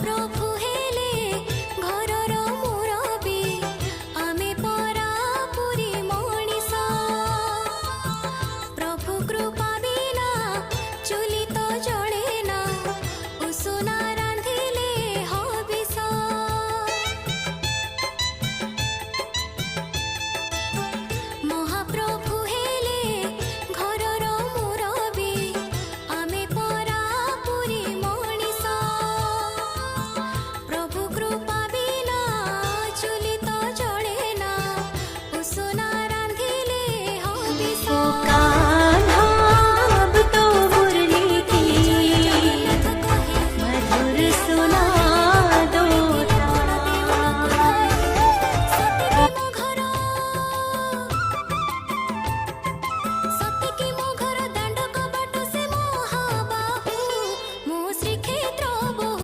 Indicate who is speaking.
Speaker 1: महाप्रभु हेले घरर मुरबी आमे परा पुरी मणिष प्रभु कृपा बिना चुली तो जळे ना उषुना रांधिले हबिष महाप्रभु हेले घरर मुरबी आमे परा पुरी मणिष प्रभु कृपा बिना चुली तो जळे ना उषुना रांधिले हबिष
Speaker 2: कान्हा अब तो मुरली की मधुर सुन